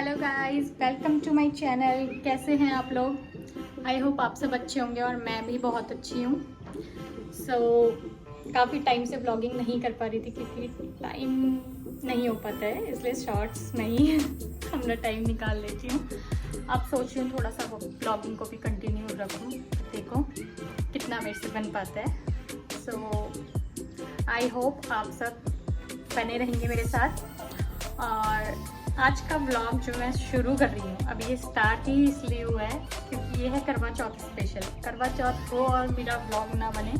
Hello guys, welcome to my channel. कैसे हैं आप लोग? आई होप आप सब अच्छे होंगे और मैं भी बहुत अच्छी हूँ। काफ़ी टाइम से ब्लॉगिंग नहीं कर पा रही थी क्योंकि टाइम नहीं हो पाता है, इसलिए शॉर्ट्स में ही अपना टाइम निकाल लेती हूँ। अब सोच रही हूँ थोड़ा सा ब्लॉगिंग को भी कंटिन्यू रखूँ, देखो कितना मेरे से बन पाता है। आई होप आप सब बने रहेंगे मेरे साथ। और आज का व्लॉग जो मैं शुरू कर रही हूँ, अब ये स्टार्ट ही इसलिए हुआ है क्योंकि ये है करवा चौथ स्पेशल। करवा चौथ हो और मेरा व्लॉग ना बने,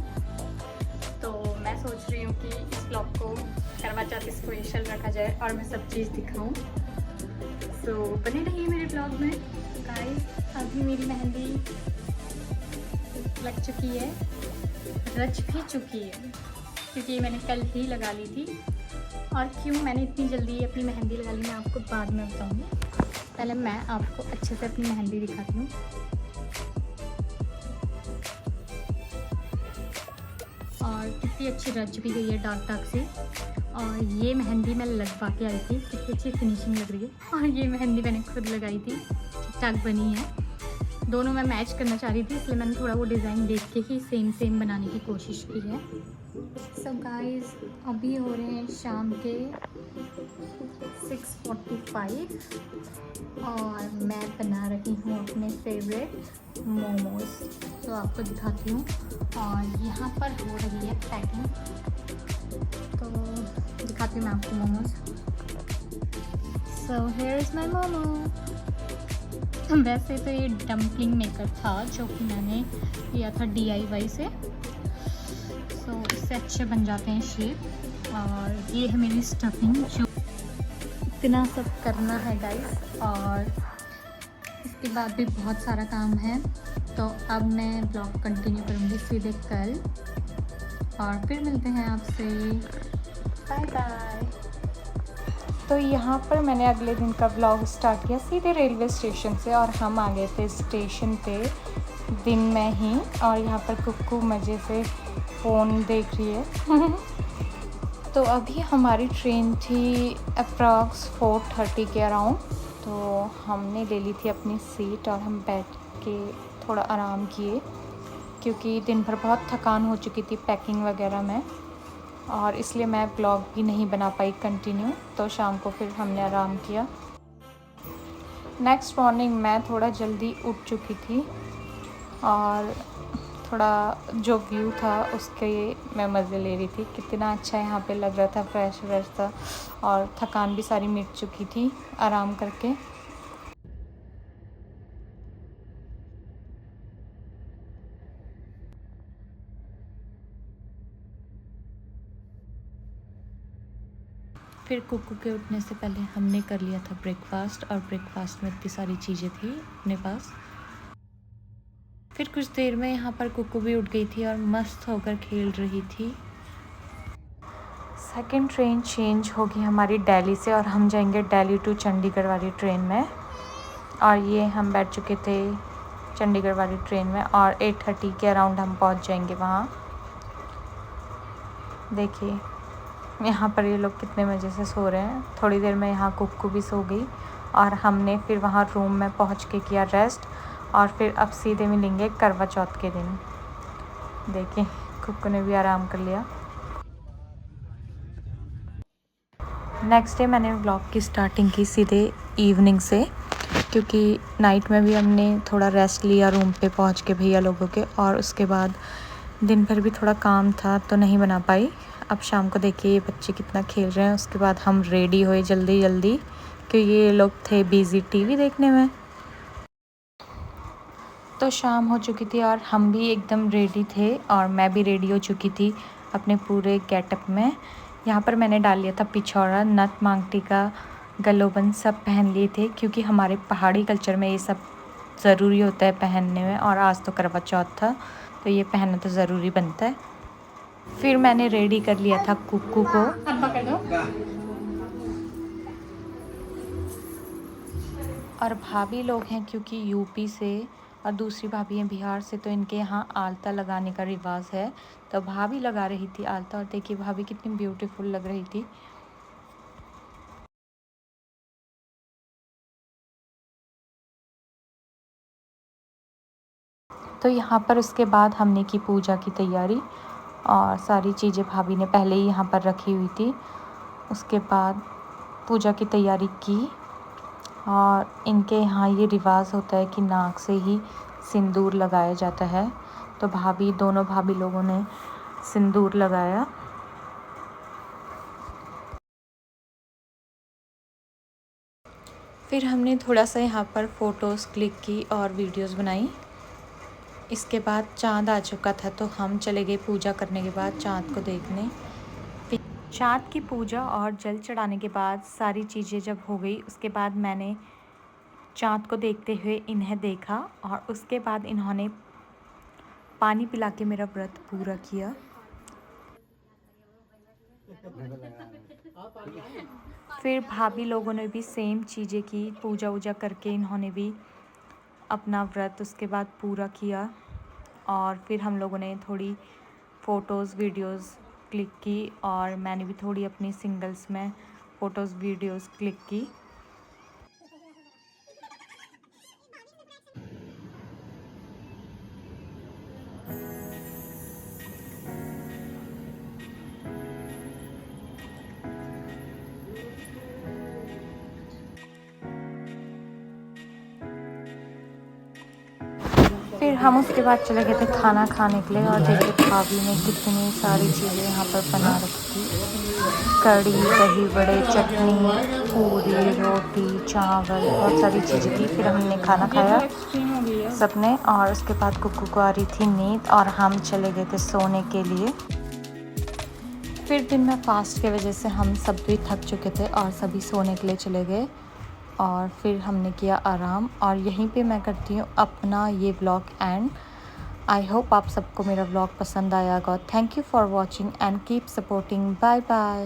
तो मैं सोच रही हूँ कि इस व्लॉग को करवा चौथ स्पेशल रखा जाए और मैं सब चीज़ दिखाऊँ। बने रहिए मेरे व्लॉग में गाइस। अभी मेरी मेहंदी लग चुकी है, रच भी चुकी है क्योंकि मैंने कल ही लगा ली थी। और क्यों मैंने इतनी जल्दी अपनी मेहंदी लगा ली मैं आपको बाद में बताऊंगी। पहले मैं आपको अच्छे से अपनी मेहंदी दिखाती हूँ। और कितनी अच्छी रच भी गई है डार्क डार्क से। और ये मेहंदी मैं लगवा के आई थी, कितनी अच्छी फिनिशिंग लग रही है। और ये मेहंदी मैंने खुद लगाई थी, ठीक ठाक बनी है। दोनों मैं मैच करना चाह रही थी, इसलिए मैंने थोड़ा वो डिज़ाइन देख के ही सेम बनाने की कोशिश की है। गाइस, अभी हो रहे हैं शाम के 6:45 और मैं बना रही हूँ अपने फेवरेट मोमोज। आपको दिखाती हूँ। और यहाँ पर हो रही है पैकिंग, तो दिखाती हूँ मैं आपको momos. Here is my momo. वैसे तो ये डम्पलिंग मेकर था जो कि मैंने किया था DIY से, इससे अच्छे बन जाते हैं शेप। और ये है मेरी स्टफिंग, जो इतना सब करना है गाइस। और इसके बाद भी बहुत सारा काम है, तो अब मैं ब्लॉग कंटिन्यू करूँगी सीधे कल। और फिर मिलते हैं आपसे, बाय बाय। तो यहाँ पर मैंने अगले दिन का ब्लॉग स्टार्ट किया सीधे रेलवे स्टेशन से, और हम आ गए थे स्टेशन पे दिन में ही। और यहाँ पर कुक्कू मज़े से फ़ोन देख रही है। तो अभी हमारी ट्रेन थी अप्रॉक्स 4:30 के अराउंड, तो हमने ले ली थी अपनी सीट और हम बैठ के थोड़ा आराम किए क्योंकि दिन भर बहुत थकान हो चुकी थी पैकिंग वगैरह में, और इसलिए मैं ब्लॉग भी नहीं बना पाई कंटिन्यू। तो शाम को फिर हमने आराम किया। नेक्स्ट मॉर्निंग मैं थोड़ा जल्दी उठ चुकी थी और थोड़ा जो व्यू था उसके मैं मज़े ले रही थी। कितना अच्छा यहाँ पे लग रहा था, फ्रेश था, और थकान भी सारी मिट चुकी थी आराम करके। फिर कुक्कू के उठने से पहले हमने कर लिया था ब्रेकफास्ट, और ब्रेकफास्ट में इतनी सारी चीज़ें थी अपने पास। फिर कुछ देर में यहाँ पर कुक्कू भी उठ गई थी और मस्त होकर खेल रही थी। सेकंड ट्रेन चेंज होगी हमारी दिल्ली से, और हम जाएंगे दिल्ली टू चंडीगढ़ वाली ट्रेन में। और ये हम बैठ चुके थे चंडीगढ़ वाली ट्रेन में, और 8:30 के अराउंड हम पहुँच जाएंगे वहाँ। देखिए यहाँ पर ये लोग कितने मज़े से सो रहे हैं। थोड़ी देर में यहाँ कुक्कू भी सो गई, और हमने फिर वहाँ रूम में पहुँच के किया रेस्ट। और फिर अब सीधे मिलेंगे करवा चौथ के दिन। देखिए कुक्कू ने भी आराम कर लिया। नेक्स्ट डे मैंने व्लॉग की स्टार्टिंग की सीधे इवनिंग से, क्योंकि नाइट में भी हमने थोड़ा रेस्ट लिया रूम पे पहुँच के भैया लोगों के, और उसके बाद दिन भर भी थोड़ा काम था तो नहीं बना पाई। अब शाम को देखिए ये बच्चे कितना खेल रहे हैं। उसके बाद हम रेडी हुए जल्दी क्योंकि ये लोग थे बिज़ी टीवी देखने में। तो शाम हो चुकी थी और हम भी एकदम रेडी थे, और मैं भी रेडी हो चुकी थी अपने पूरे गेटअप में। यहाँ पर मैंने डाल लिया था पिछौड़ा, नथ, मांग टीका, गलोबंद सब पहन लिए थे क्योंकि हमारे पहाड़ी कल्चर में ये सब ज़रूरी होता है पहनने में। और आज तो करवा चौथ था तो ये पहनना तो ज़रूरी बनता है। फिर मैंने रेडी कर लिया था कुक्कू को। और भाभी लोग हैं क्योंकि यूपी से, और दूसरी भाभी हैं बिहार से, तो इनके यहाँ आलता लगाने का रिवाज है। तो भाभी लगा रही थी आलता, और देखिए भाभी कितनी ब्यूटीफुल लग रही थी। तो यहाँ पर उसके बाद हमने की पूजा की तैयारी और सारी चीज़ें भाभी ने पहले ही यहाँ पर रखी हुई थी। उसके बाद पूजा की तैयारी की और इनके यहाँ ये रिवाज होता है कि नाक से ही सिंदूर लगाया जाता है। तो दोनों भाभी लोगों ने सिंदूर लगाया। फिर हमने थोड़ा सा यहाँ पर फ़ोटोज़ क्लिक की और वीडियोज़ बनाई। इसके बाद चाँद आ चुका था तो हम चले गए पूजा करने के बाद चाँद को देखने। चाँद की पूजा और जल चढ़ाने के बाद सारी चीज़ें जब हो गई, उसके बाद मैंने चाँद को देखते हुए इन्हें देखा और उसके बाद इन्होंने पानी पिला के मेरा व्रत पूरा किया। फिर भाभी लोगों ने भी सेम चीज़ें की, पूजा वूजा करके इन्होंने भी अपना व्रत उसके बाद पूरा किया। और फिर हम लोगों ने थोड़ी फ़ोटोज़ वीडियोज़ क्लिक की और मैंने भी थोड़ी अपनी सिंगल्स में फ़ोटोज़ वीडियोज़ क्लिक की। फिर हम उसके बाद चले गए थे खाना खाने के लिए और देखिए भाभी ने कितनी सारी चीज़ें यहाँ पर बना रखी थी। कढ़ी, दही बड़े, चटनी, पूरी, रोटी, चावल, बहुत सारी चीज़ें थी। फिर हमने खाना खाया सबने और उसके बाद कुक्कू को आ रही थी नींद और हम चले गए थे सोने के लिए। फिर दिन में फास्ट की वजह से हम सब भी थक चुके थे और सभी सोने के लिए चले गए और फिर हमने किया आराम। और यहीं पे मैं करती हूँ अपना ये व्लॉग एंड। आई होप आप सबको मेरा व्लॉग पसंद आया होगा। Thank you for watching and keep supporting. Bye bye.